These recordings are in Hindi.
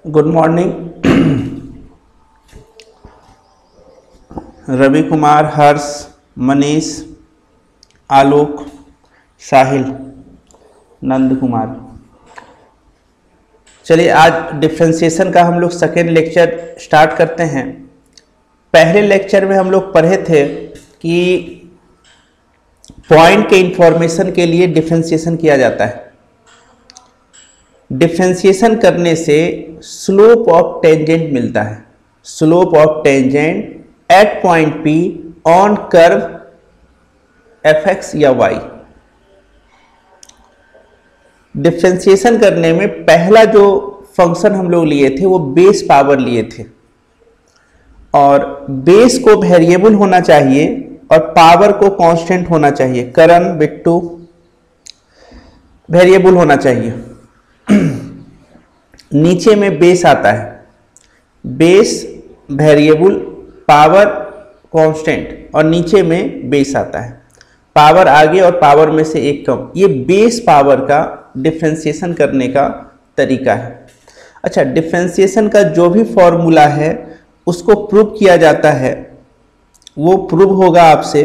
Good morning. रवि कुमार, हर्ष, मनीष, आलोक, साहिल, नंद कुमार। चलिए आज डिफरेंशिएशन का हम लोग सेकेंड लेक्चर स्टार्ट करते हैं। पहले लेक्चर में हम लोग पढ़े थे कि पॉइंट के इंफॉर्मेशन के लिए डिफरेंशिएशन किया जाता है। डिफरेंशिएशन करने से स्लोप ऑफ टेंजेंट मिलता है। Slope of tangent at point P on curve F x या वाई। डिफरेंशिएशन करने में पहला जो फंक्शन हम लोग लिए थे वो बेस पावर लिए थे, और बेस को वेरिएबल होना चाहिए और पावर को कांस्टेंट होना चाहिए। करण, बिट्टू, वेरिएबल होना चाहिए। नीचे में बेस आता है, बेस वेरिएबल, पावर कांस्टेंट, और नीचे में बेस आता है, पावर आगे और पावर में से एक कम। ये बेस पावर का डिफरेंशिएशन करने का तरीका है। अच्छा, डिफरेंशिएशन का जो भी फॉर्मूला है उसको प्रूव किया जाता है, वो प्रूव होगा आपसे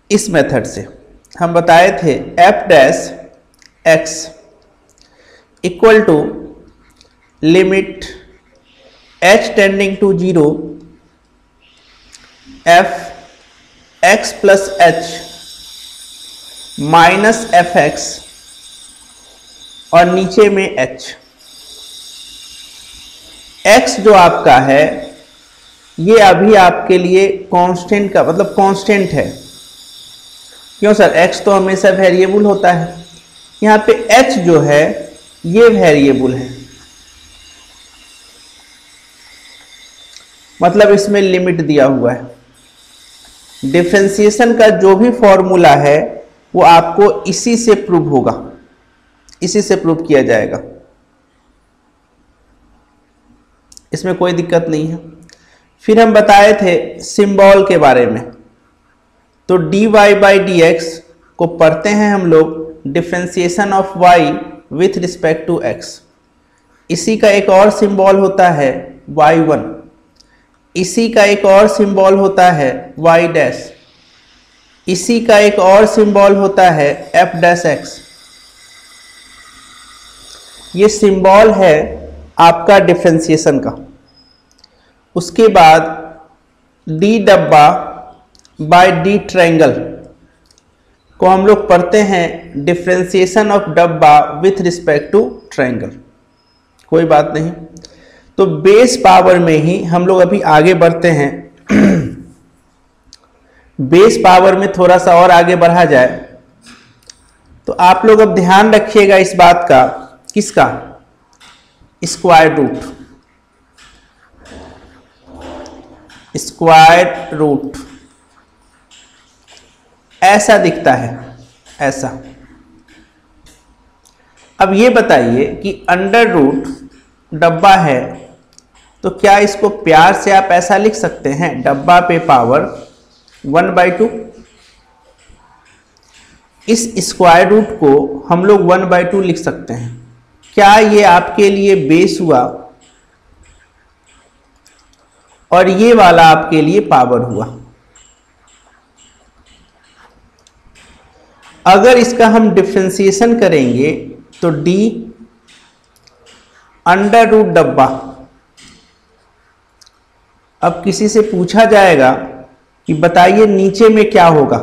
इस मेथड से। हम बताए थे f dash x equal to limit h tending to 0 f x plus h minus f x और नीचे में h। x जो आपका है ये अभी आपके लिए कांस्टेंट का मतलब कांस्टेंट है। क्यों सर? x तो हमेशा वेरिएबल होता है। यहाँ पे h जो है ये वेरिएबल है, मतलब इसमें लिमिट दिया हुआ है। डिफरेंशिएशन का जो भी फॉर्मूला है वो आपको इसी से प्रूव होगा, इसी से प्रूव किया जाएगा, इसमें कोई दिक्कत नहीं है। फिर हम बताए थे सिंबल के बारे में, तो dy बाई डी एक्स को पढ़ते हैं हम लोग differentiation of y with respect to x। इसी का एक और सिंबल होता है y1, इसी का एक और सिंबल होता है y डैश, इसी का एक और सिंबल होता है f डैश x। ये सिंबल है आपका डिफरेंशिएशन का। उसके बाद d डब्बा बाय d ट्रायंगल को हम लोग पढ़ते हैं डिफरेंशिएशन ऑफ डब्बा विथ रिस्पेक्ट टू ट्रायंगल। कोई बात नहीं, तो बेस पावर में ही हम लोग अभी आगे बढ़ते हैं। बेस पावर में थोड़ा सा और आगे बढ़ा जाए तो आप लोग अब ध्यान रखिएगा इस बात का, किसका? Square root. स्क्वायर रूट ऐसा दिखता है, ऐसा। अब ये बताइए कि अंडर रूट डब्बा है तो क्या इसको प्यार से आप ऐसा लिख सकते हैं, डब्बा पे पावर 1/2? इस स्क्वायर रूट को हम लोग 1/2 लिख सकते हैं। क्या ये आपके लिए बेस हुआ और ये वाला आपके लिए पावर हुआ? अगर इसका हम डिफरेंशिएशन करेंगे तो d अंडर रूट डब्बा। अब किसी से पूछा जाएगा कि बताइए नीचे में क्या होगा,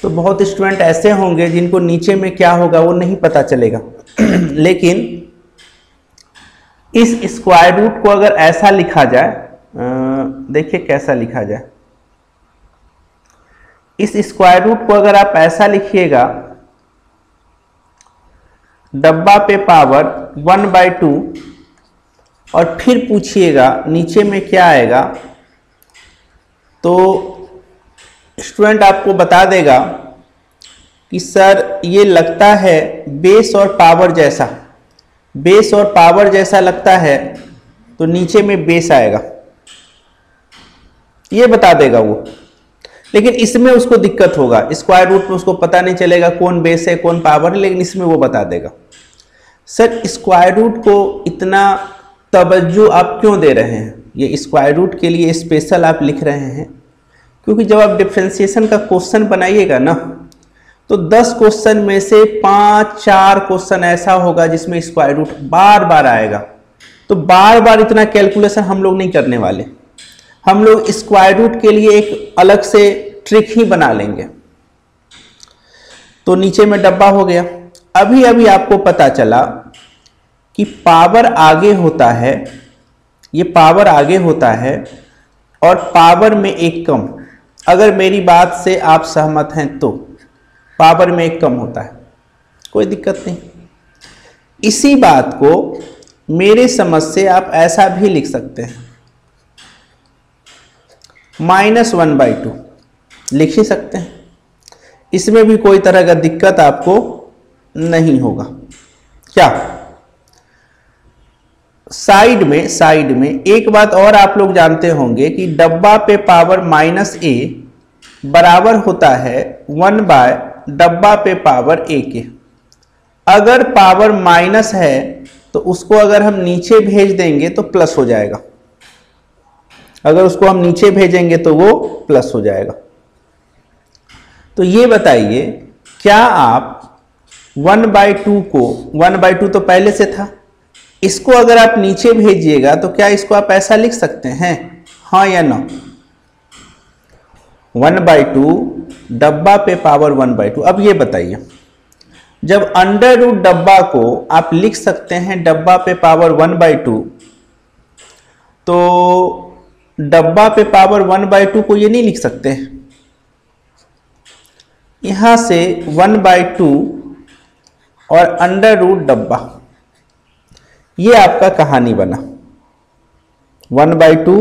तो बहुत स्टूडेंट ऐसे होंगे जिनको नीचे में क्या होगा वो नहीं पता चलेगा। लेकिन इस स्क्वायर रूट को अगर ऐसा लिखा जाए, देखिए कैसा लिखा जाए। इस स्क्वायर रूट को अगर आप ऐसा लिखिएगा, डब्बा पे पावर 1/2, और फिर पूछिएगा नीचे में क्या आएगा, तो स्टूडेंट आपको बता देगा कि सर ये लगता है बेस और पावर जैसा, बेस और पावर जैसा लगता है, तो नीचे में बेस आएगा, ये बता देगा वो। लेकिन इसमें उसको दिक्कत होगा, स्क्वायर रूट में उसको पता नहीं चलेगा कौन बेस है कौन पावर है, लेकिन इसमें वो बता देगा। सर स्क्वायर रूट को इतना तवज्जो आप क्यों दे रहे हैं? ये स्क्वायर रूट के लिए स्पेशल आप लिख रहे हैं क्योंकि जब आप डिफरेंशिएशन का क्वेश्चन बनाइएगा ना, तो 10 क्वेश्चन में से 5-4 क्वेश्चन ऐसा होगा जिसमें स्क्वायर रूट बार बार आएगा। तो बार बार इतना कैलकुलेशन हम लोग नहीं करने वाले। हम लोग स्क्वायर रूट के लिए एक अलग से ट्रिक ही बना लेंगे। तो नीचे में डब्बा हो गया। अभी अभी आपको पता चला कि पावर आगे होता है, ये पावर आगे होता है और पावर में एक कम। अगर मेरी बात से आप सहमत हैं तो पावर में एक कम होता है, कोई दिक्कत नहीं। इसी बात को मेरे समझ से आप ऐसा भी लिख सकते हैं, -1/2 लिख ही सकते हैं। इसमें भी कोई तरह का दिक्कत आपको नहीं होगा। क्या साइड में एक बात और आप लोग जानते होंगे कि डब्बा पे पावर -a बराबर होता है 1/ डब्बा पे पावर a के। अगर पावर माइनस है तो उसको अगर हम नीचे भेज देंगे तो प्लस हो जाएगा। अगर उसको हम नीचे भेजेंगे तो वो प्लस हो जाएगा। तो ये बताइए, क्या आप 1/2 को, 1/2 तो पहले से था, इसको अगर आप नीचे भेजिएगा तो क्या इसको आप ऐसा लिख सकते हैं? हाँ या ना? 1/2 डब्बा पे पावर 1/2। अब ये बताइए, जब अंडर रूट डब्बा को आप लिख सकते हैं डब्बा पे पावर 1/2, तो डब्बा पे पावर 1/2 को ये नहीं लिख सकते? यहां से 1/2 और अंडर रूट डब्बा, ये आपका कहानी बना। 1/2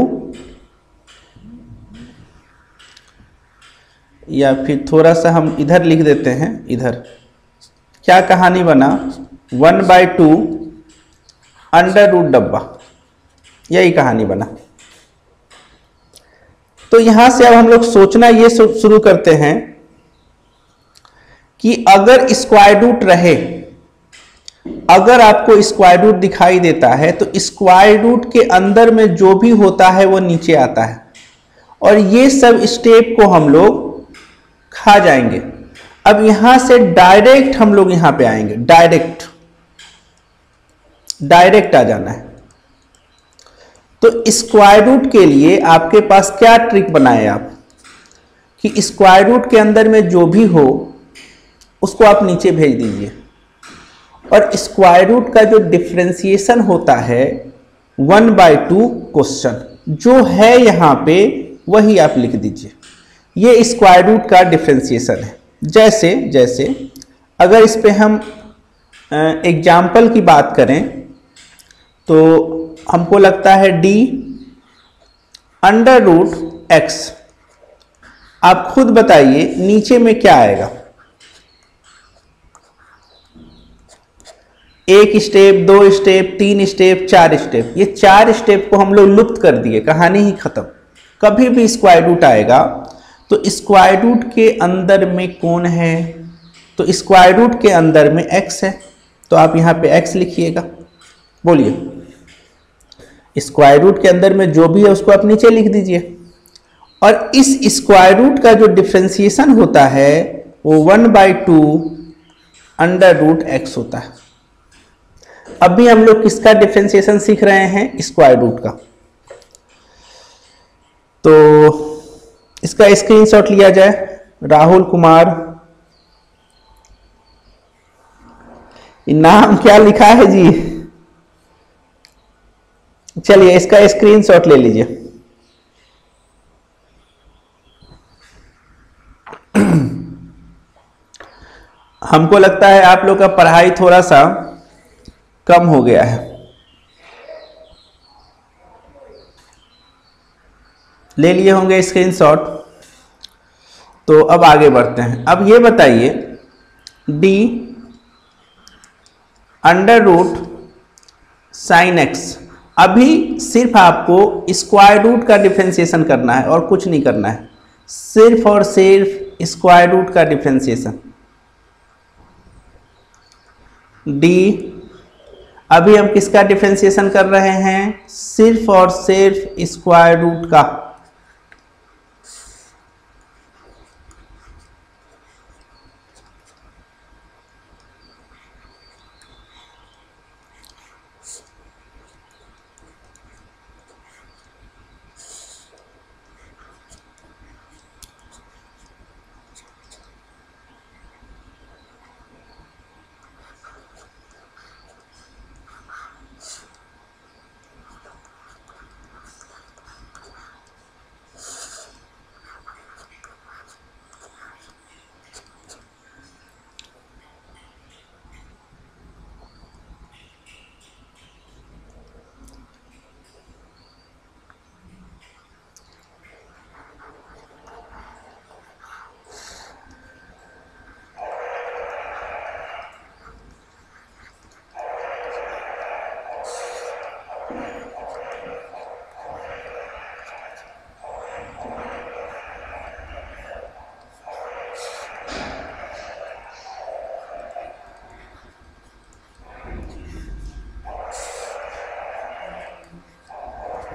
या फिर थोड़ा सा हम इधर लिख देते हैं, इधर क्या कहानी बना? 1/2 अंडर रूट डब्बा, यही कहानी बना। तो यहां से अब हम लोग सोचना ये शुरू करते हैं कि अगर स्क्वायर रूट रहे, अगर आपको स्क्वायर रूट दिखाई देता है तो स्क्वायर रूट के अंदर में जो भी होता है वो नीचे आता है, और ये सब स्टेप को हम लोग खा जाएंगे। अब यहां से डायरेक्ट हम लोग यहां पे आएंगे, डायरेक्ट आ जाना है। तो स्क्वायर रूट के लिए आपके पास क्या ट्रिक बनाए आप कि स्क्वायर रूट के अंदर में जो भी हो उसको आप नीचे भेज दीजिए, और स्क्वायर रूट का जो डिफरेंशिएशन होता है 1/2 क्वेश्चन जो है यहां पे, वही आप लिख दीजिए। ये स्क्वायर रूट का डिफरेंशिएशन है। जैसे अगर इस पे हम एग्जाम्पल की बात करें तो हमको लगता है d अंडर रूट x। आप खुद बताइए नीचे में क्या आएगा? एक स्टेप, 2 स्टेप, 3 स्टेप, 4 स्टेप। ये 4 स्टेप को हम लोग लुप्त कर दिए, कहानी ही खत्म। कभी भी स्क्वायर रूट आएगा तो स्क्वायर रूट के अंदर में कौन है? तो स्क्वायर रूट के अंदर में x है, तो आप यहां पे x लिखिएगा। बोलिए, स्क्वायर रूट के अंदर में जो भी है उसको आप नीचे लिख दीजिए, और इस स्क्वायर रूट का जो डिफरेंशिएशन होता है वो 1/2 अंडर रूट x होता है। अभी हम लोग किसका डिफरेंशिएशन सीख रहे हैं? स्क्वायर रूट का। तो इसका स्क्रीनशॉट लिया जाए। राहुल कुमार, नाम क्या लिखा है जी? चलिए इसका स्क्रीनशॉट ले लीजिए। हमको लगता है आप लोग का पढ़ाई थोड़ा सा कम हो गया है। ले लिए होंगे स्क्रीनशॉट। तो अब आगे बढ़ते हैं। अब ये बताइए, d under root sine x। अभी सिर्फ आपको स्क्वायर रूट का डिफरेंशिएशन करना है और कुछ नहीं करना है, सिर्फ और सिर्फ स्क्वायर रूट का डिफरेंशिएशन। d अभी हम किसका डिफरेंशिएशन कर रहे हैं? सिर्फ और सिर्फ स्क्वायर रूट का।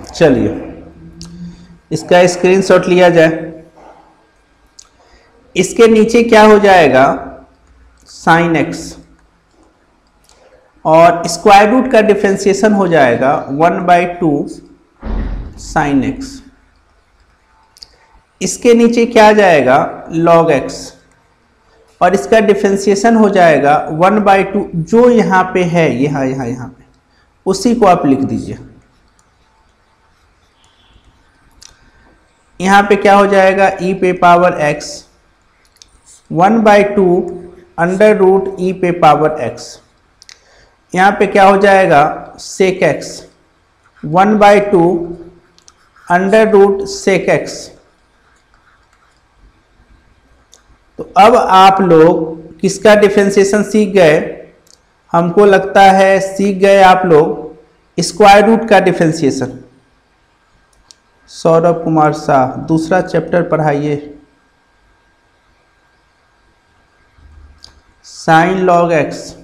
चलिए इसका स्क्रीनशॉट लिया जाए। इसके नीचे क्या हो जाएगा? साइन एक्स, और स्क्वायर रूट का डिफरेंशिएशन हो जाएगा 1/2 साइन एक्स। इसके नीचे क्या आ जाएगा? लॉग एक्स, और इसका डिफरेंशिएशन हो जाएगा 1/2 जो यहाँ पे है, यहाँ पे, उसी को आप लिख दीजिए। यहाँ पे क्या हो जाएगा? e पे power x 1/2 under root e पे पावर x। यहाँ पे क्या हो जाएगा? sec x 1/2 under root sec x। तो अब आप लोग किसका डिफरेंशिएशन सीख गए? हमको लगता है सीख गए आप लोग स्क्वायर रूट का डिफरेंशिएशन। सौरभ कुमार शाह, दूसरा चैप्टर पढ़ाइए। साइन लॉग एक्स,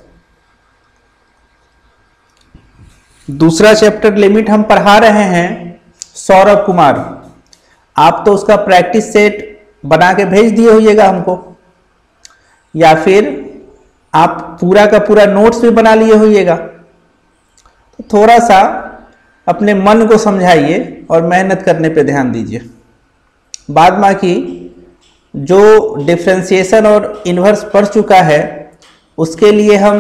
दूसरा चैप्टर लिमिट हम पढ़ा रहे हैं सौरभ कुमार। आप तो उसका प्रैक्टिस सेट बना के भेज दिए होइएगा हमको, या फिर आप पूरा का पूरा नोट्स भी बना लिए होइएगा। तो थोड़ा सा अपने मन को समझाइए और मेहनत करने पे ध्यान दीजिए। बाद बाकी जो डिफरेंशिएशन और इन्वर्स पढ़ चुका है उसके लिए हम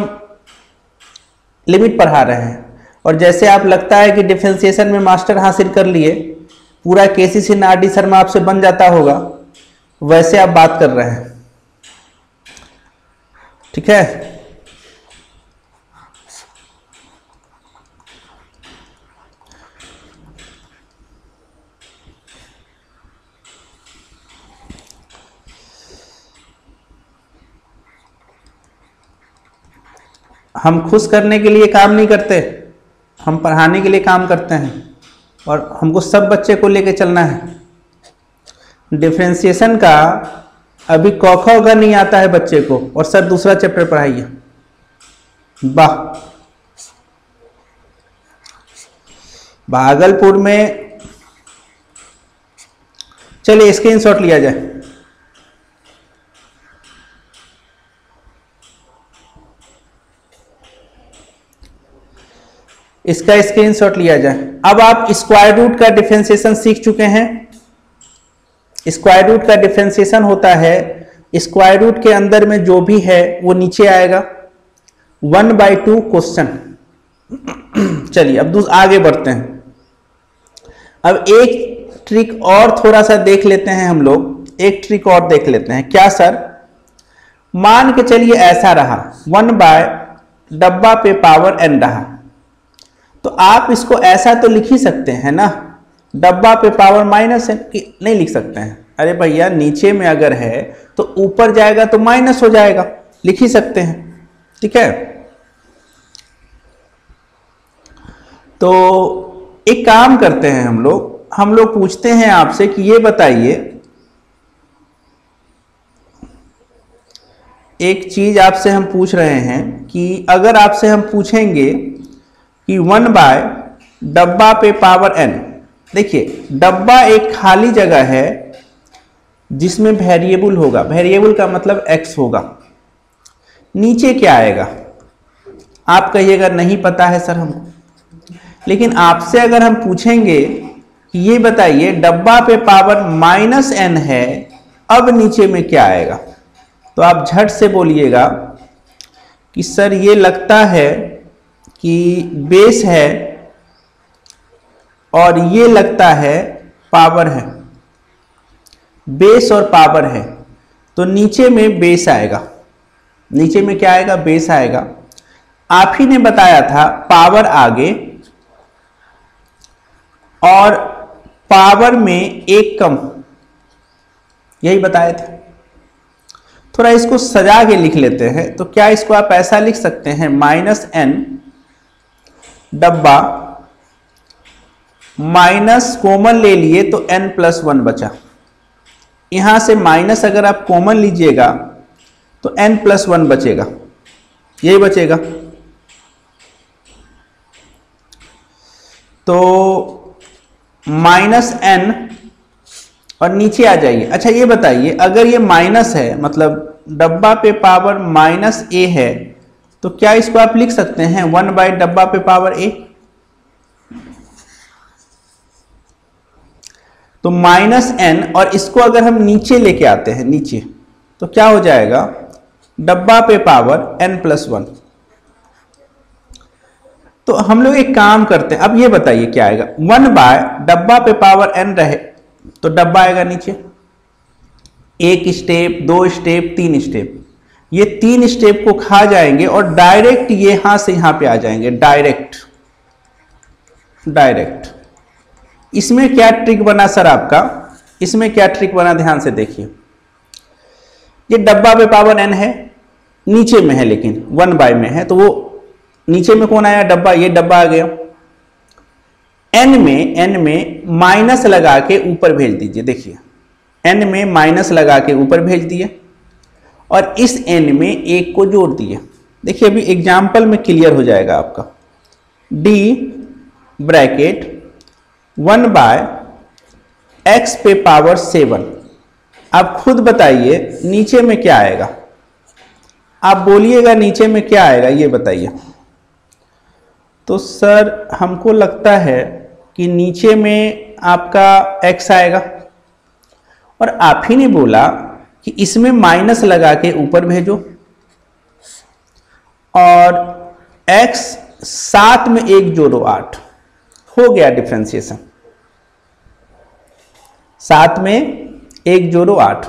लिमिट पढ़ा रहे हैं, और जैसे आप लगता है कि डिफरेंशिएशन में मास्टर हासिल कर लिए, पूरा केसीसी नारडी शर्मा आपसे बन जाता होगा, वैसे आप बात कर रहे हैं। ठीक है? हम खुश करने के लिए काम नहीं करते, हम पढ़ाने के लिए काम करते हैं, और हमको सब बच्चे को लेके चलना है। डिफरेंशिएशन का अभी क ख ग नहीं आता है बच्चे को, और सर दूसरा चैप्टर पढ़ाइए। वाह, भागलपुर में, चलिए स्क्रीनशॉट लिया जाए। इसका स्क्रीनशॉट लिया जाए। अब आप स्क्वायर रूट का डिफरेंशिएशन सीख चुके हैं। स्क्वायर रूट का डिफरेंशिएशन होता है, स्क्वायर रूट के अंदर में जो भी है वो नीचे आएगा 1/2 क्वेश्चन। चलिए अब आगे बढ़ते हैं। अब एक ट्रिक और थोड़ा सा देख लेते हैं हम लोग, एक ट्रिक और देख लेते हैं। क्या सर? मान के चलिए ऐसा रहा 1/ डब्बा पे पावर n रहा, तो आप इसको ऐसा तो लिख ही सकते हैं ना, डब्बा पे पावर -n। नहीं लिख सकते हैं? अरे भैया नीचे में अगर है तो ऊपर जाएगा तो माइनस हो जाएगा, लिख ही सकते हैं। ठीक है? तो एक काम करते हैं हम लोग पूछते हैं आपसे कि ये बताइए, एक चीज आपसे हम पूछ रहे हैं कि अगर आपसे हम पूछेंगे कि 1 बाय डब्बा पे पावर n। देखिए डब्बा एक खाली जगह है जिसमें वेरिएबल होगा, वेरिएबल का मतलब x होगा। नीचे क्या आएगा? आप कहिएगा नहीं पता है सर हमको, लेकिन आपसे अगर हम पूछेंगे कि ये बताइए डब्बा पे पावर -n है, अब नीचे में क्या आएगा, तो आप झट से बोलिएगा कि सर ये लगता है कि बेस है और ये लगता है पावर है, बेस और पावर है, तो नीचे में बेस आएगा। नीचे में क्या आएगा? बेस आएगा। आप ही ने बताया था पावर आगे और पावर में एक कम, यही बताए थे। थोड़ा इसको सजा के लिख लेते हैं, तो क्या इसको आप ऐसा लिख सकते हैं -n डब्बा माइनस कॉमन ले लिए तो n+1 बचा। यहां से माइनस अगर आप कॉमन लीजिएगा तो n+1 बचेगा, यही बचेगा। तो -n और नीचे आ जाइए। अच्छा ये बताइए अगर ये माइनस है, मतलब डब्बा पे पावर -a है, तो क्या इसको आप लिख सकते हैं 1 बाय डब्बा पे पावर a? तो -n और इसको अगर हम नीचे लेके आते हैं नीचे, तो क्या हो जाएगा? डब्बा पे पावर n+1। तो हम लोग एक काम करते हैं, अब ये बताइए क्या आएगा? 1 बाय डब्बा पे पावर n रहे तो डब्बा आएगा नीचे, एक स्टेप, 2 स्टेप, 3 स्टेप, ये 3 स्टेप को खा जाएंगे और डायरेक्ट यहां से यहां पे आ जाएंगे, डायरेक्ट। इसमें क्या ट्रिक बना सर आपका? इसमें क्या ट्रिक बना, ध्यान से देखिए। ये डब्बा पे पावर n है, नीचे में है लेकिन 1 बाय में है, तो वो नीचे में कौन आया? डब्बा, ये डब्बा आ गया। n में माइनस लगा के ऊपर भेज दीजिए। देखिए n में माइनस लगा के ऊपर भेज दिए और इस n में एक को जोड़ दिए। देखिए अभी एग्जाम्पल में क्लियर हो जाएगा आपका। d ब्रैकेट 1 बाय x पे पावर 7। आप खुद बताइए नीचे में क्या आएगा? आप बोलिएगा नीचे में क्या आएगा, ये बताइए। तो सर हमको लगता है कि नीचे में आपका x आएगा, और आप ही ने बोला कि इसमें माइनस लगा के ऊपर भेजो, और x 7 में 1 जोड़ो 8, हो गया डिफरेंशिएशन। 7 में 1 जोड़ो 8,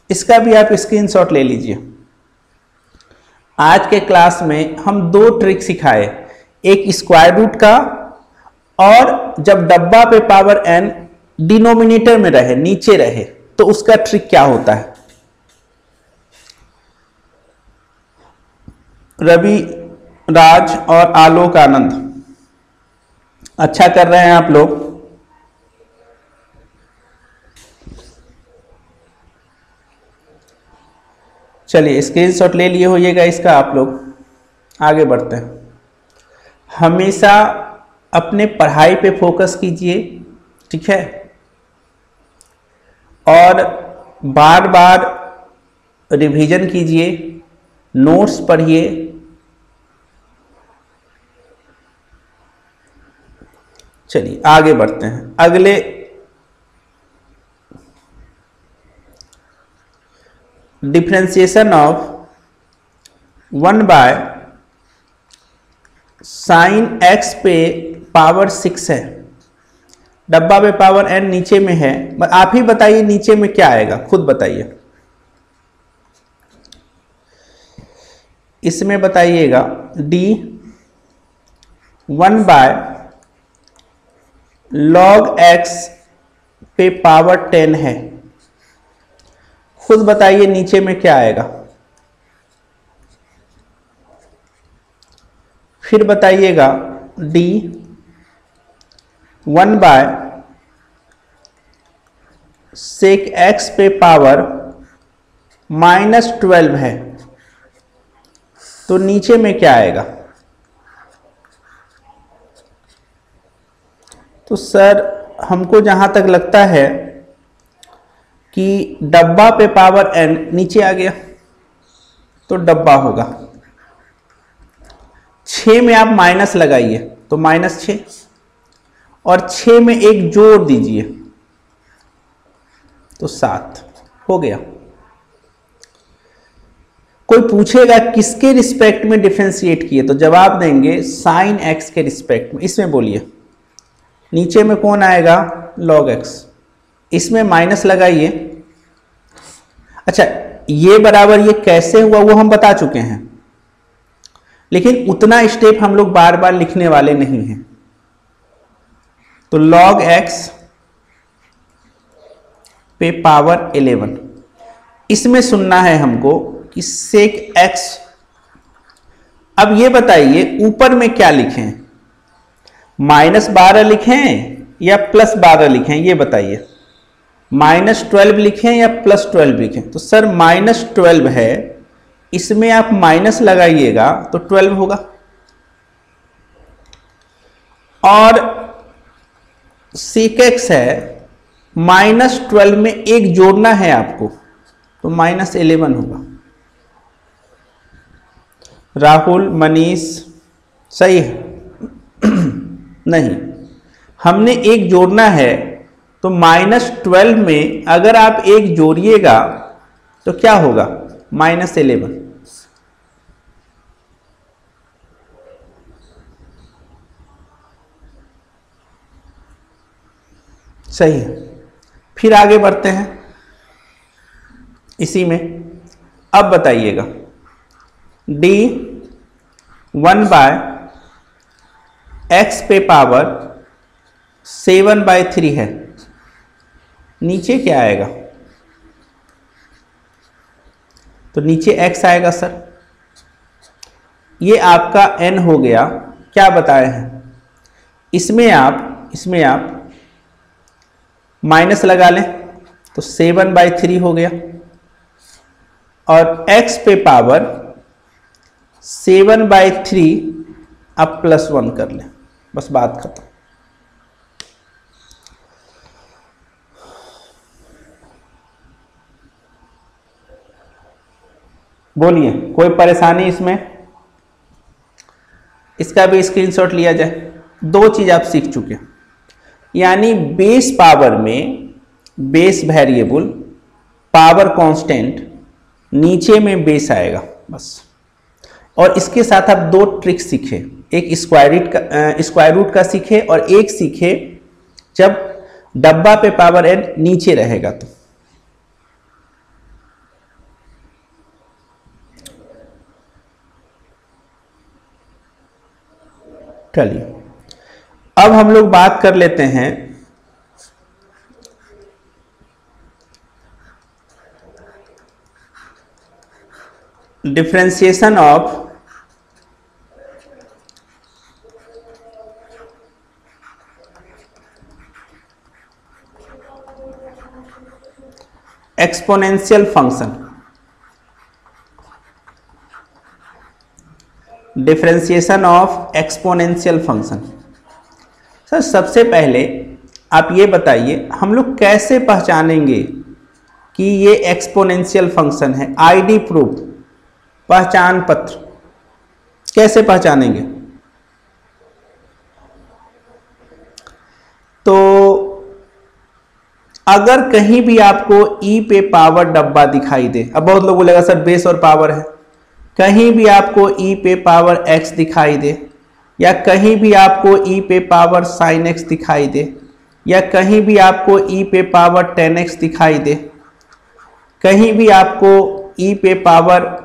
इसका भी आप स्क्रीनशॉट ले लीजिए। आज के क्लास में हम 2 ट्रिक सिखाए, एक स्क्वायर रूट का, और जब डब्बा पे पावर n डिनोमिनेटर में रहे, नीचे रहे, तो उसका ट्रिक क्या होता है। रवि, राज और आलोक आनंद, अच्छा कर रहे हैं आप लोग। चलिए स्क्रीनशॉट ले लिए होइएगा इसका। आप लोग आगे बढ़ते हैं। हमेशा अपने पढ़ाई पे फोकस कीजिए, ठीक है, और बार बार रिवीजन कीजिए, नोट्स पढ़िए। चलिए आगे बढ़ते हैं। अगले differentiation of 1 by sine x पे पावर 6 है। डब्बा पे पावर n नीचे में है, आप ही बताइए नीचे में क्या आएगा, खुद बताइए। इसमें बताइएगा d 1 बाय log x पे पावर 10 है, खुद बताइए नीचे में क्या आएगा। फिर बताइएगा d 1 बाय sec x पे पावर -12 है, तो नीचे में क्या आएगा। तो सर हमको जहां तक लगता है कि डब्बा पे पावर n नीचे आ गया तो डब्बा होगा। 6 में आप माइनस लगाइए तो -6 और 6 में एक जोड़ दीजिए तो 7 हो गया। कोई पूछेगा किसके रिस्पेक्ट में डिफरेंशिएट किए तो जवाब देंगे sin x के रिस्पेक्ट में। इसमें बोलिए नीचे में कौन आएगा log x, इसमें माइनस लगाइए। अच्छा ये बराबर ये कैसे हुआ वो हम बता चुके हैं, लेकिन उतना स्टेप हम लोग बार बार लिखने वाले नहीं हैं। तो log x पे पावर 11, इसमें सुनना है हमको कि sec x। अब ये बताइए ऊपर में क्या लिखें, -12 लिखें या +12 लिखें, ये बताइए। -12 लिखें या +12 लिखें। तो सर -12 है, इसमें आप माइनस लगाइएगा तो 12 होगा, और sec x है -12 में एक जोड़ना है आपको तो -11 होगा। राहुल मनीष सही है? नहीं, हमने एक जोड़ना है तो -12 में अगर आप एक जोड़िएगा तो क्या होगा -11। सही है। फिर आगे बढ़ते हैं इसी में। अब बताइएगा d 1/x पे पावर 7/3 है, नीचे क्या आएगा? तो नीचे x आएगा सर। ये आपका n हो गया, क्या बताए हैं? इसमें आप माइनस लगा लें तो 7/3 हो गया, और x पे पावर 7/3 आप +1 कर लें, बस बात खत्म। बोलिए कोई परेशानी इसमें? इसका भी स्क्रीनशॉट लिया जाए। दो चीज आप सीख चुके हैं, यानी बेस पावर में बेस वेरिएबल, पावर कांस्टेंट, नीचे में बेस आएगा बस। और इसके साथ आप दो ट्रिक सीखे, एक स्क्वायर रूट का सीखे और एक सीखे जब डब्बा पे पावर n नीचे रहेगा तो। चलिए अब हम लोग बात कर लेते हैं differentiation of exponential function. Differentiation of exponential function. Sir सबसे पहले आप ये बताइए हम लोग कैसे पहचानेंगे कि ये एक्सपोनेंशियल फंक्शन है? आईडी प्रूफ, पहचान पत्र, कैसे पहचानेंगे? तो अगर कहीं भी आपको ई पे पावर डब्बा दिखाई दे, अब बहुत लोग बोलेगा सर बेस और पावर है, कहीं भी आपको ई पे पावर x दिखाई दे, या कहीं भी आपको ई पे पावर sin x दिखाई दे, या कहीं भी आपको ई पे पावर 10x दिखाई दे, कहीं भी आपको ई पे पावर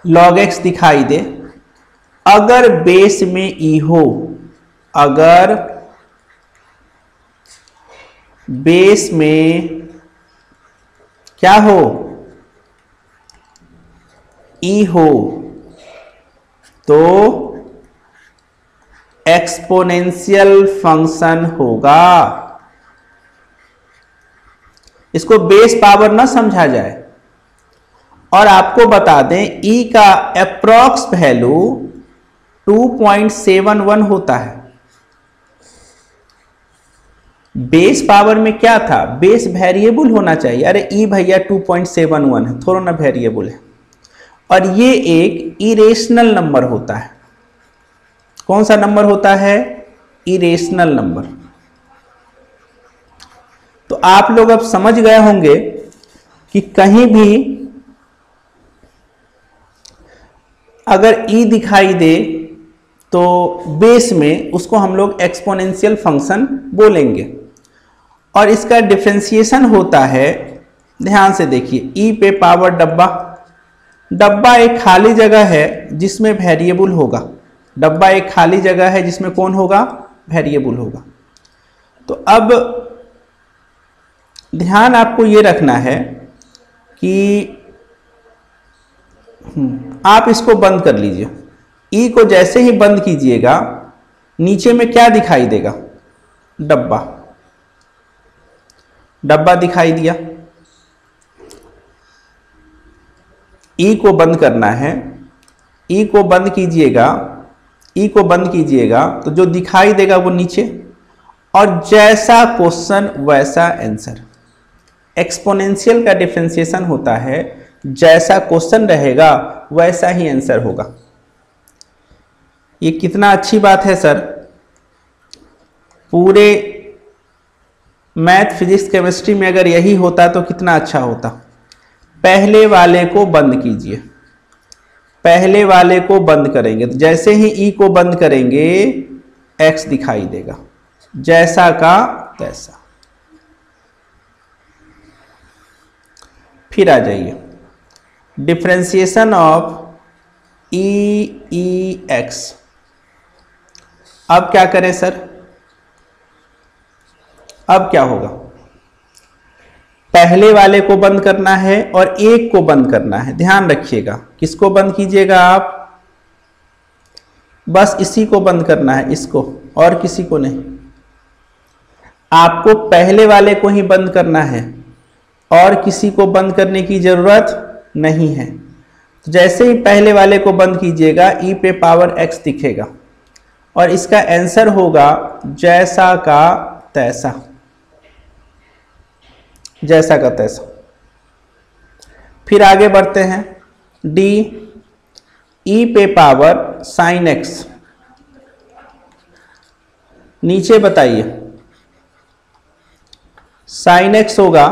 log x दिखाई दे, अगर बेस में ई हो, अगर बेस में क्या हो, ई हो, तो एक्सपोनेंशियल फंक्शन होगा। इसको बेस पावर ना समझा जाए। और आपको बता दें ई का अप्रॉक्स वैल्यू 2.71 होता है। बेस पावर में क्या था, बेस वेरिएबल होना चाहिए। अरे ई भैया 2.71 है, थोड़ा ना वेरिएबल है। और ये एक इरेशनल नंबर होता है। कौन सा नंबर होता है, इरेशनल नंबर। तो आप लोग अब समझ गए होंगे कि कहीं भी अगर ई दिखाई दे तो बेस में उसको हम लोग एक्सपोनेंशियल फंक्शन बोलेंगे। और इसका डिफरेंशिएशन होता है, ध्यान से देखिए, ई पे पावर डब्बा। डब्बा एक खाली जगह है जिसमें वेरिएबल होगा। डब्बा एक खाली जगह है जिसमें कौन होगा, वेरिएबल होगा। तो अब ध्यान आपको ये रखना है कि आप इसको बंद कर लीजिए। ई को जैसे ही बंद कीजिएगा नीचे में क्या दिखाई देगा, डब्बा। डब्बा दिखाई दिया। ई को बंद करना है, ई को बंद कीजिएगा, ई को बंद कीजिएगा तो जो दिखाई देगा वो नीचे। और जैसा क्वेश्चन वैसा आंसर। एक्सपोनेंशियल का डिफरेंशिएशन होता है, जैसा क्वेश्चन रहेगा वैसा ही आंसर होगा। ये कितना अच्छी बात है सर। पूरे मैथ फिजिक्स केमिस्ट्री में अगर यही होता तो कितना अच्छा होता। पहले वाले को बंद कीजिए, पहले वाले को बंद करेंगे तो जैसे ही ई को बंद करेंगे एक्स दिखाई देगा, जैसा का तैसा। फिर आ जाइए, डिफरेंशिएशन ऑफ ई एक्स। अब क्या करें सर, अब क्या होगा, पहले वाले को बंद करना है और एक को बंद करना है। ध्यान रखिएगा, किसको बंद कीजिएगा आप, बस इसी को बंद करना है, इसको, और किसी को नहीं। आपको पहले वाले को ही बंद करना है और किसी को बंद करने की जरूरत नहीं है। तो जैसे ही पहले वाले को बंद कीजिएगा ई पे पावर एक्स दिखेगा और इसका आंसर होगा जैसा का तैसा, जैसा का तैसा। फिर आगे बढ़ते हैं, डी ई पे पावर साइन एक्स। नीचे बताइए, साइन एक्स होगा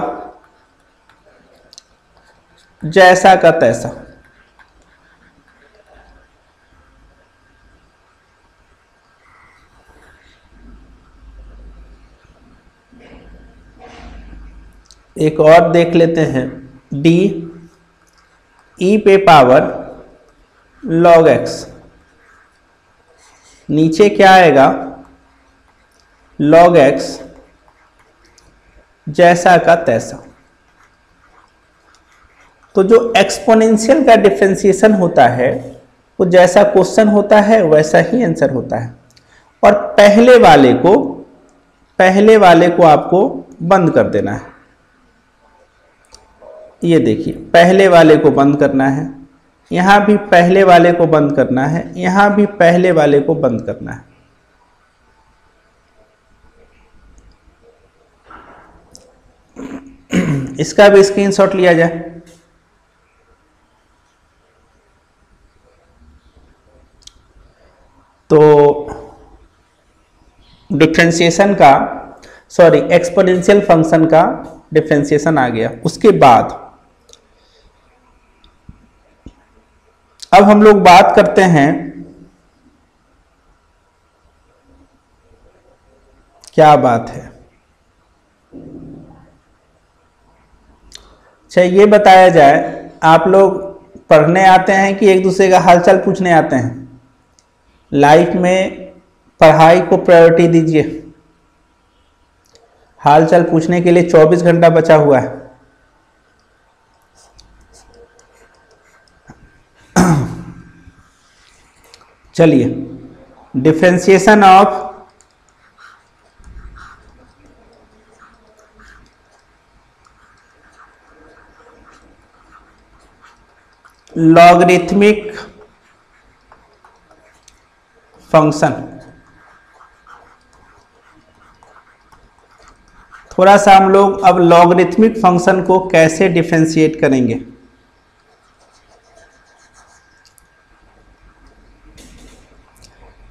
जैसा का तैसा। एक और देख लेते हैं, डी ई पे पावर लॉग एक्स। नीचे क्या आएगा, लॉग एक्स जैसा का तैसा। तो जो एक्सपोनेंशियल का डिफरेंशिएशन होता है वो जैसा क्वेश्चन होता है वैसा ही आंसर होता है। और पहले वाले को आपको बंद कर देना है। ये देखिए, पहले वाले को बंद करना है, यहां भी पहले वाले को बंद करना है, यहां भी पहले वाले को बंद करना है। इसका भी स्क्रीनशॉट लिया जाए। तो डिफरेंशिएशन का, सॉरी, एक्सपोनेंशियल फंक्शन का डिफरेंशिएशन आ गया। उसके बाद अब हम लोग बात करते हैं, क्या बात है, अच्छा ये बताया जाए, आप लोग पढ़ने आते हैं कि एक दूसरे का हालचाल पूछने आते हैं? लाइफ में पढ़ाई को प्रायोरिटी दीजिए। हालचाल पूछने के लिए 24 घंटा बचा हुआ है। चलिए, डिफरेंशिएशन ऑफ लॉगरिथमिक फंक्शन। थोड़ा सा हम लोग अब लॉगरिथमिक फंक्शन को कैसे डिफरेंशिएट करेंगे।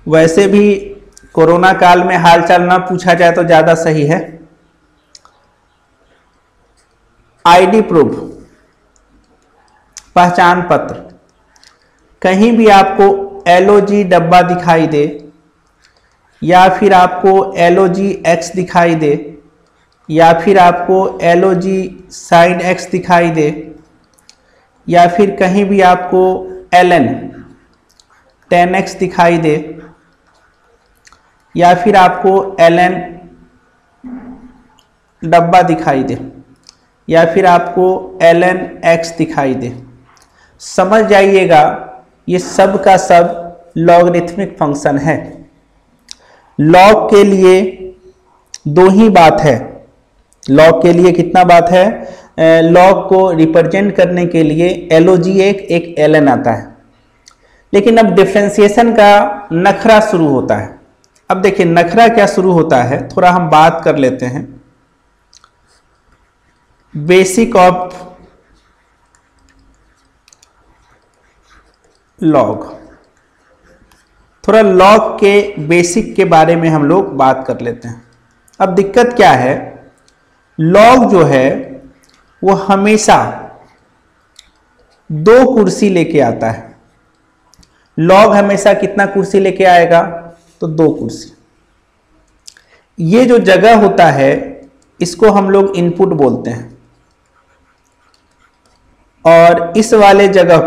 वैसे भी कोरोना काल में हालचाल ना पूछा जाए तो ज्यादा सही है। आईडी प्रूफ, पहचान पत्र, कहीं भी आपको एलओजी डब्बा दिखाई दे या फिर आपको एलओजी एक्स दिखाई दे या फिर आपको एलओजी साइन एक्स दिखाई दे या फिर कहीं भी आपको एलएन टेन एक्स दिखाई दे या फिर आपको एलएन डब्बा दिखाई दे या फिर आपको एलएन एक्स दिखाई दे, समझ जाइएगा ये सब का सब लॉगरिथमिक फंक्शन है। लॉग के लिए दो ही बात है। लॉग के लिए कितना बात है? लॉग को रिप्रेजेंट करने के लिए एलओजी एक एलएन आता है। लेकिन अब डिफरेंशिएशन का नखरा शुरू होता है। अब देखिए नखरा क्या शुरू होता है, थोड़ा हम बात कर लेते हैं। बेसिक ऑफ लॉग, थोड़ा लॉग के बेसिक के बारे में हम लोग बात कर लेते हैं। अब दिक्कत क्या है, लॉग जो है वो हमेशा दो कुर्सी लेके आता है। लॉग हमेशा कितना कुर्सी लेके आएगा? तो दो कुर्सी। ये जो जगह होता है इसको हम लोग इनपुट बोलते हैं और इस वाले जगह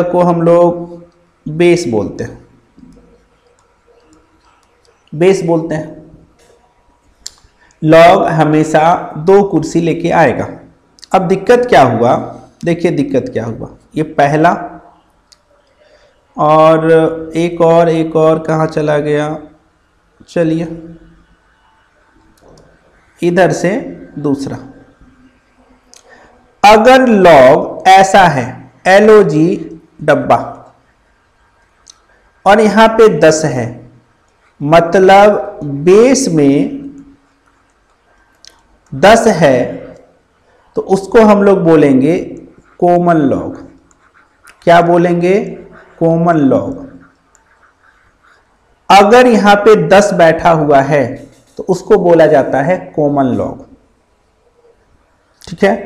को हम लोग बेस बोलते हैं। बेस बोलते हैं। लॉग हमेशा दो कुर्सी लेके आएगा। अब दिक्कत क्या हुआ, देखिए दिक्कत क्या हुआ, ये पहला और एक और कहाँ चला गया, चलिए इधर से दूसरा। अगर लॉग ऐसा है एलओजी डब्बा और यहां पे 10 है, मतलब बेस में 10 है, तो उसको हम लोग बोलेंगे कॉमन लॉग। क्या बोलेंगे? Common log. अगर यहां पे 10 बैठा हुआ है तो उसको बोला जाता है कॉमन लॉग। ठीक है।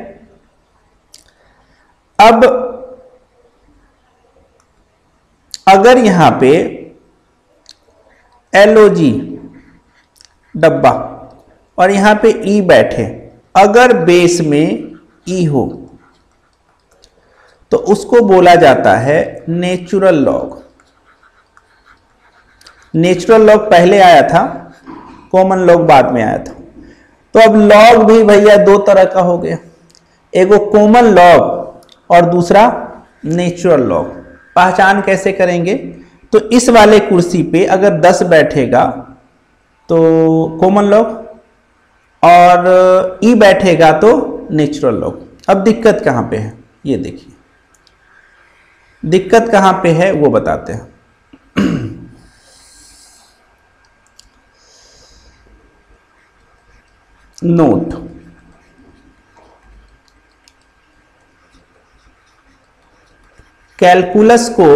अब अगर यहां पे एलओजी डब्बा और यहां पे ई बैठे, अगर बेस में ई हो तो उसको बोला जाता है नेचुरल लॉग। नेचुरल लॉग पहले आया था, कॉमन लॉग बाद में आया था। तो अब लॉग भी भैया दो तरह का हो गया, एगो कॉमन लॉग और दूसरा नेचुरल लॉग। पहचान कैसे करेंगे? तो इस वाले कुर्सी पे अगर 10 बैठेगा तो कॉमन लॉग और ई बैठेगा तो नेचुरल लॉग। अब दिक्कत कहां पे है ये देखिए, दिक्कत कहां पे है वो बताते हैं। नोट, कैलकुलस को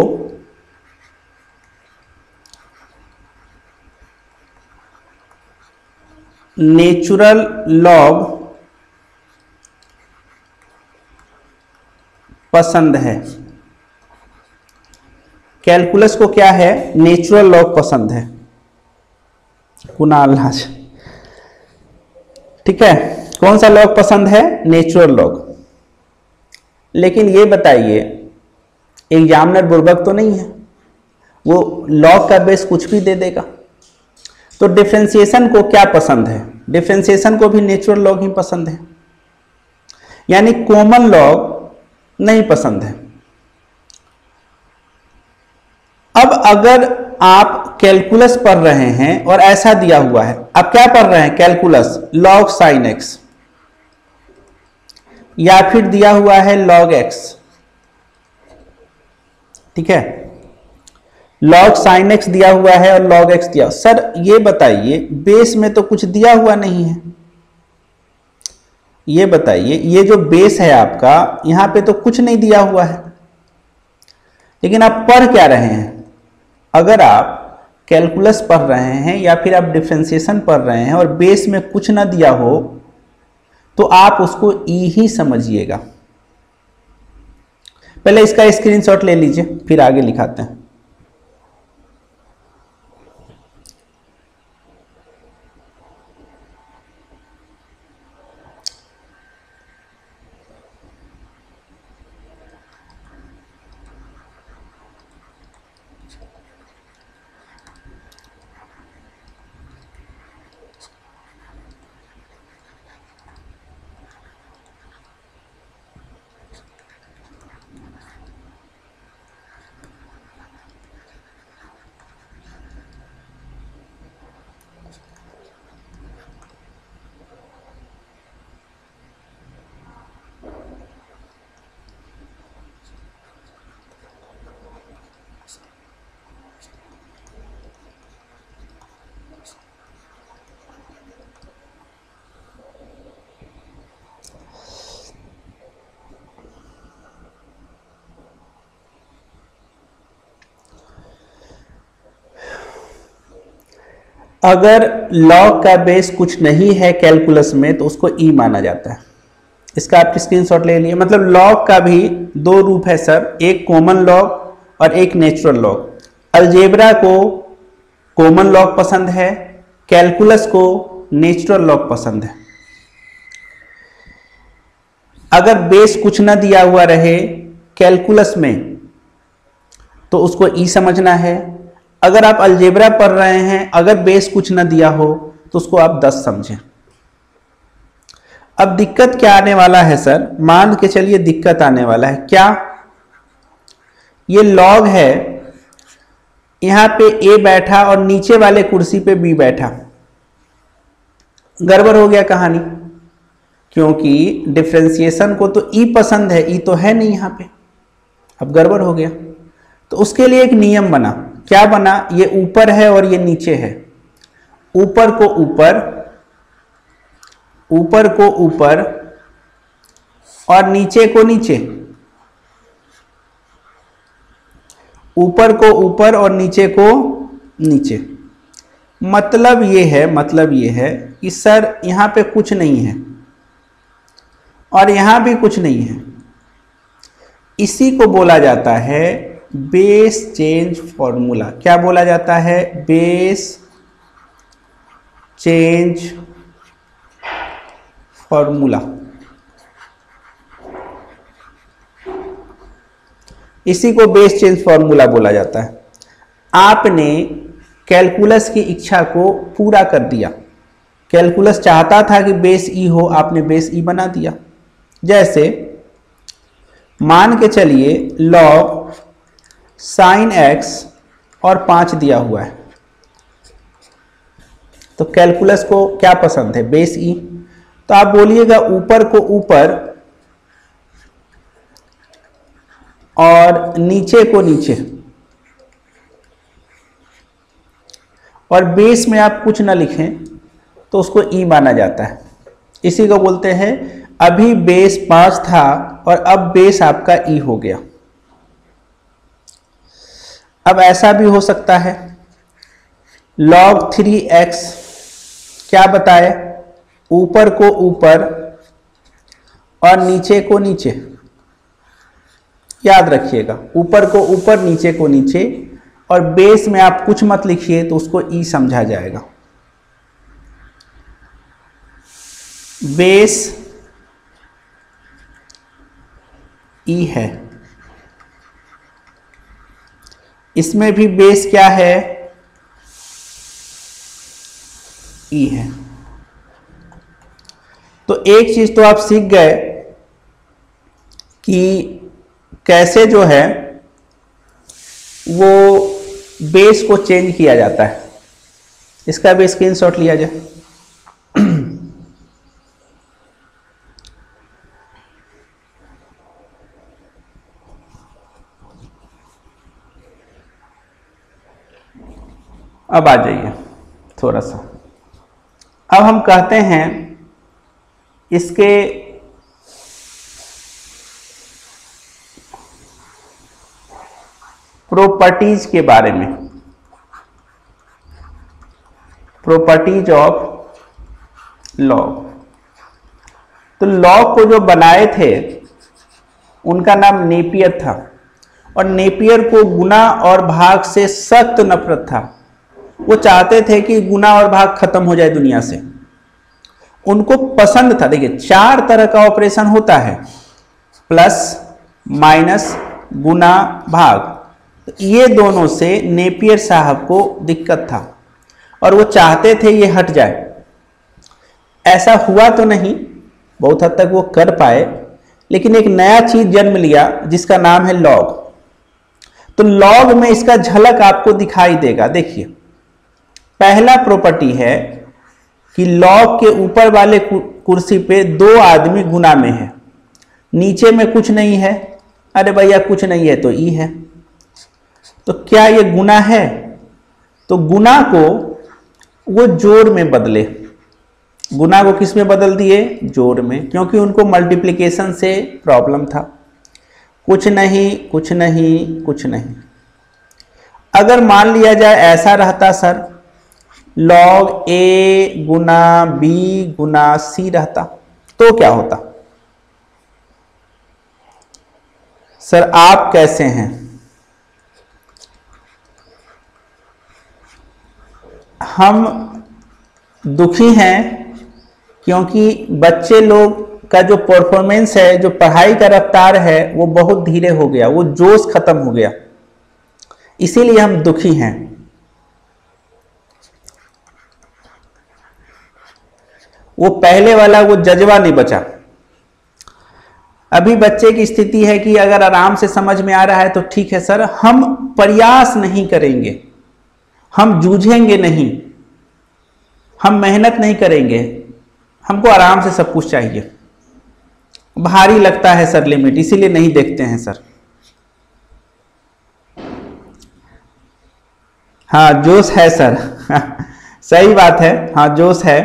नेचुरल लॉग पसंद है। कैलकुलस को क्या है? नेचुरल लॉग पसंद है। कुणाल राज, ठीक है। कौन सा लॉग पसंद है? Natural log. लेकिन ये बताइए, एग्जामिनर बुर्बक तो नहीं है, वो लॉग का बेस कुछ भी दे देगा। तो डिफरेंशिएशन को क्या पसंद है? डिफरेंशिएशन को भी नेचुरल लॉग ही पसंद है, यानी कॉमन लॉग नहीं पसंद है। अब अगर आप कैलकुलस पढ़ रहे हैं और ऐसा दिया हुआ है, आप क्या पढ़ रहे हैं? कैलकुलस लॉग साइन एक्स, या फिर दिया हुआ है लॉग एक्स, ठीक है। log sin x दिया हुआ है और log x दिया। सर ये बताइए बेस में तो कुछ दिया हुआ नहीं है, ये बताइए ये जो बेस है आपका यहां पे तो कुछ नहीं दिया हुआ है, लेकिन आप पढ़ क्या रहे हैं? अगर आप कैलकुलस पढ़ रहे हैं या फिर आप डिफरेंशिएशन पढ़ रहे हैं और बेस में कुछ ना दिया हो तो आप उसको ई ही समझिएगा। पहले इसका स्क्रीनशॉट ले लीजिए फिर आगे लिखाते हैं। अगर लॉग का बेस कुछ नहीं है कैलकुलस में तो उसको ई माना जाता है। इसका आप स्क्रीनशॉट ले लिए। मतलब लॉग का भी दो रूप है सर, एक कॉमन लॉग और एक नेचुरल लॉग। अलजेब्रा को कॉमन लॉग पसंद है, कैलकुलस को नेचुरल लॉग पसंद है। अगर बेस कुछ ना दिया हुआ रहे कैलकुलस में तो उसको ई समझना है। अगर आप अलजेब्रा पढ़ रहे हैं, अगर बेस कुछ ना दिया हो तो उसको आप 10 समझें। अब दिक्कत क्या आने वाला है सर? मान के चलिए दिक्कत आने वाला है क्या? ये लॉग है, यहां पे ए बैठा और नीचे वाले कुर्सी पे बी बैठा, गड़बड़ हो गया कहानी। क्योंकि डिफरेंशिएशन को तो ई पसंद है, ई तो है नहीं यहां पे, अब गड़बड़ हो गया। तो उसके लिए एक नियम बना। क्या बना? ये ऊपर है और ये नीचे है, ऊपर को ऊपर, ऊपर को ऊपर और नीचे को नीचे, ऊपर को ऊपर और नीचे को नीचे। मतलब ये है कि सर यहां पे कुछ नहीं है और यहां भी कुछ नहीं है। इसी को बोला जाता है बेस चेंज फॉर्मूला। क्या बोला जाता है? Base change formula. इसी को बेस चेंज फॉर्मूला बोला जाता है। आपने कैलकुलस की इच्छा को पूरा कर दिया। कैलकुलस चाहता था कि बेस ई हो, आपने बेस ई बना दिया। जैसे मान के चलिए लॉग साइन x और 5 दिया हुआ है, तो कैलकुलस को क्या पसंद है? बेस ई। तो आप बोलिएगा ऊपर को ऊपर और नीचे को नीचे, और बेस में आप कुछ ना लिखें तो उसको ई माना जाता है। इसी को बोलते हैं अभी बेस 5 था और अब बेस आपका ई हो गया। अब ऐसा भी हो सकता है log 3x क्या बताए? ऊपर को ऊपर और नीचे को नीचे। याद रखिएगा, ऊपर को ऊपर नीचे को नीचे, और बेस में आप कुछ मत लिखिए तो उसको ई समझा जाएगा। बेस ई है, इसमें भी बेस क्या है? ई है। तो एक चीज तो आप सीख गए कि कैसे जो है वो बेस को चेंज किया जाता है। इसका भी स्क्रीनशॉट लिया जाए। अब आ जाइए थोड़ा सा, अब हम कहते हैं इसके प्रॉपर्टीज के बारे में, प्रॉपर्टीज ऑफ लॉग। तो लॉग को जो बनाए थे उनका नाम नेपियर था, और नेपियर को गुना और भाग से सख्त नफरत था। वो चाहते थे कि गुना और भाग खत्म हो जाए दुनिया से। उनको पसंद था, देखिए 4 तरह का ऑपरेशन होता है, प्लस, माइनस, गुना, भाग। तो ये दोनों से नेपियर साहब को दिक्कत था और वो चाहते थे ये हट जाए। ऐसा हुआ तो नहीं, बहुत हद तक वो कर पाए, लेकिन एक नया चीज जन्म लिया जिसका नाम है लॉग। तो लॉग में इसका झलक आपको दिखाई देगा। देखिए, पहला प्रॉपर्टी है कि लॉग के ऊपर वाले कुर्सी पे 2 आदमी गुना में है, नीचे में कुछ नहीं है। अरे भैया कुछ नहीं है तो ई है, तो क्या ये गुना है? तो गुना को वो जोड़ में बदले। गुना को किस में बदल दिए? जोड़ में, क्योंकि उनको मल्टीप्लिकेशन से प्रॉब्लम था। कुछ नहीं, कुछ नहीं, कुछ नहीं। अगर मान लिया जाए ऐसा रहता सर, लॉग ए गुना बी गुना सी रहता, तो क्या होता? सर आप कैसे हैं? हम दुखी हैं क्योंकि बच्चे लोग का जो परफॉर्मेंस है, जो पढ़ाई का रफ्तार है, वो बहुत धीरे हो गया, वो जोश खत्म हो गया, इसीलिए हम दुखी हैं। वो पहले वाला वो जज्बा नहीं बचा। अभी बच्चे की स्थिति है कि अगर आराम से समझ में आ रहा है तो ठीक है सर, हम प्रयास नहीं करेंगे, हम जूझेंगे नहीं, हम मेहनत नहीं करेंगे, हमको आराम से सब कुछ चाहिए। भारी लगता है सर लिमिट, इसीलिए नहीं देखते हैं सर। हाँ जोश है सर सही बात है, हाँ जोश है।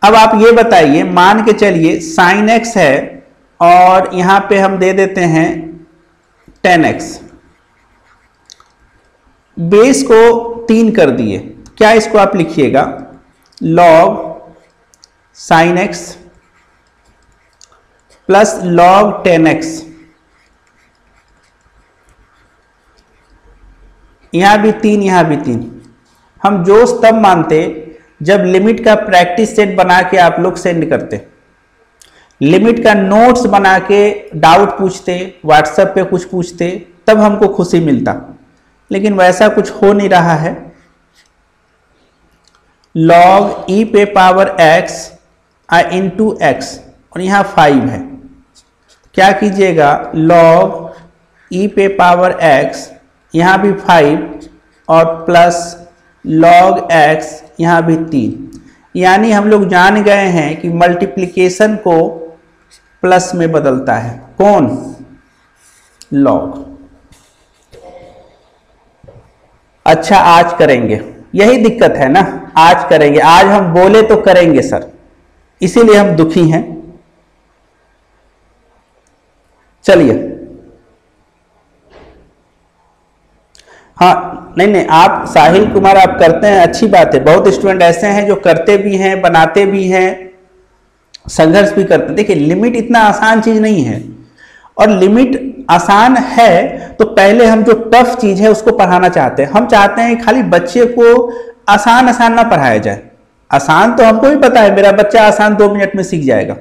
अब आप ये बताइए, मान के चलिए साइन एक्स है और यहां पे हम दे देते हैं 10x, बेस को 3 कर दिए। क्या इसको आप लिखिएगा? Log sine x plus log 10x। यहां भी 3, यहां भी 3। हम जोश तब मानते जब लिमिट का प्रैक्टिस सेट बना के आप लोग सेंड करते, लिमिट का नोट्स बना के डाउट पूछते, व्हाट्सएप पे कुछ पूछते, तब हमको खुशी मिलता। लेकिन वैसा कुछ हो नहीं रहा है। लॉग ई पे पावर x इंटू एक्स, और यहाँ 5 है। क्या कीजिएगा? लॉग ई पे पावर x, यहाँ भी 5 और प्लस लॉग x, यहाँ भी 3। यानी हम लोग जान गए हैं कि मल्टीप्लिकेशन को प्लस में बदलता है। कौन? लॉग। अच्छा आज करेंगे, यही दिक्कत है ना, आज करेंगे, आज हम बोले तो करेंगे सर, इसीलिए हम दुखी हैं। चलिए, हाँ नहीं, आप साहिल कुमार आप करते हैं, अच्छी बात है। बहुत स्टूडेंट ऐसे हैं जो करते भी हैं, बनाते भी हैं, संघर्ष भी करते हैं। देखिए लिमिट इतना आसान चीज नहीं है, और लिमिट आसान है तो पहले हम जो टफ चीज है उसको पढ़ाना चाहते हैं। हम चाहते हैं खाली बच्चे को आसान आसान ना पढ़ाया जाए। आसान तो हमको भी पता है, मेरा बच्चा आसान 2 मिनट में सीख जाएगा।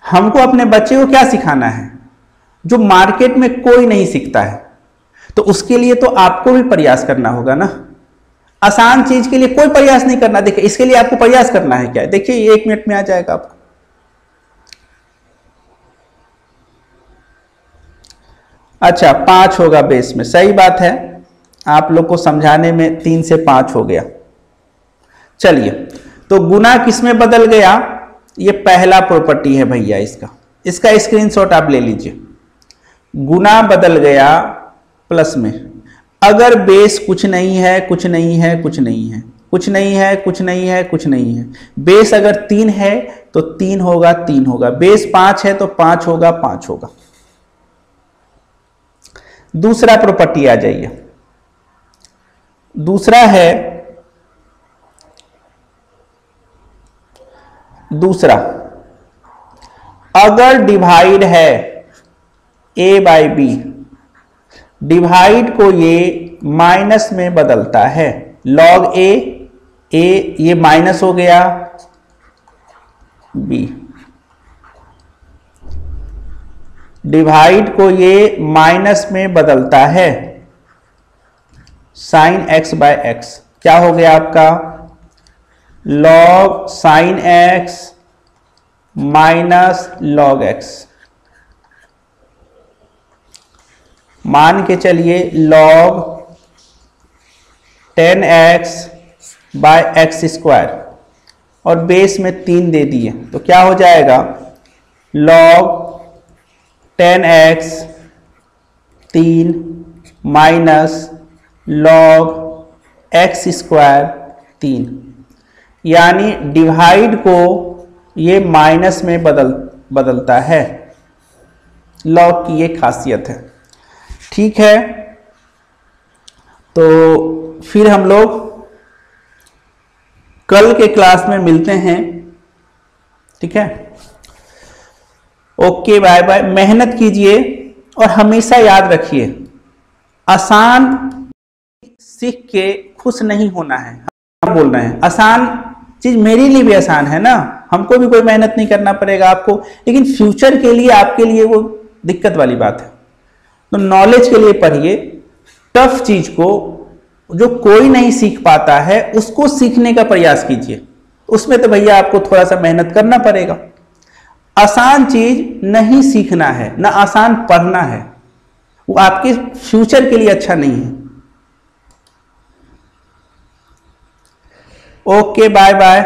हमको अपने बच्चे को क्या सिखाना है जो मार्केट में कोई नहीं सीखता है, तो उसके लिए तो आपको भी प्रयास करना होगा ना। आसान चीज के लिए कोई प्रयास नहीं करना। देखिए इसके लिए आपको प्रयास करना है क्या? देखिए ये 1 मिनट में आ जाएगा आपको। अच्छा 5 होगा बेस में, सही बात है। आप लोग को समझाने में 3 से 5 हो गया। चलिए, तो गुना किस में बदल गया? ये पहला प्रॉपर्टी है भैया, इसका स्क्रीनशॉट आप ले लीजिए। गुना बदल गया प्लस में। अगर बेस कुछ नहीं है, कुछ नहीं है, कुछ नहीं है, कुछ नहीं है, कुछ नहीं है, कुछ नहीं है, बेस अगर 3 है तो 3 होगा, 3 होगा, बेस 5 है तो 5 होगा, 5 होगा। दूसरा प्रॉपर्टी आ जाइए। दूसरा है, दूसरा अगर डिवाइड है a बाई बी, डिवाइड को ये माइनस में बदलता है, लॉग ए, ये माइनस हो गया b, डिवाइड को ये माइनस में बदलता है साइन x बाय एक्स, क्या हो गया आपका log sine x minus log x। मान के चलिए log 10x by x square और बेस में 3 दे दिए तो क्या हो जाएगा log 10x 3 minus log x square 3, यानी डिवाइड को ये माइनस में बदलता है, लॉग की ये खासियत है। ठीक है, तो फिर हम लोग कल के क्लास में मिलते हैं। ठीक है, ओके, बाय बाय। मेहनत कीजिए और हमेशा याद रखिए आसान सीख के खुश नहीं होना है। हम बोल रहे हैं आसान चीज मेरे लिए भी आसान है ना, हमको भी कोई मेहनत नहीं करना पड़ेगा आपको, लेकिन फ्यूचर के लिए आपके लिए वो दिक्कत वाली बात है। तो नॉलेज के लिए पढ़िए, टफ चीज को जो कोई नहीं सीख पाता है उसको सीखने का प्रयास कीजिए। उसमें तो भैया आपको थोड़ा सा मेहनत करना पड़ेगा। आसान चीज नहीं सीखना है, ना आसान पढ़ना है, वो आपके फ्यूचर के लिए अच्छा नहीं है। Okay, bye bye.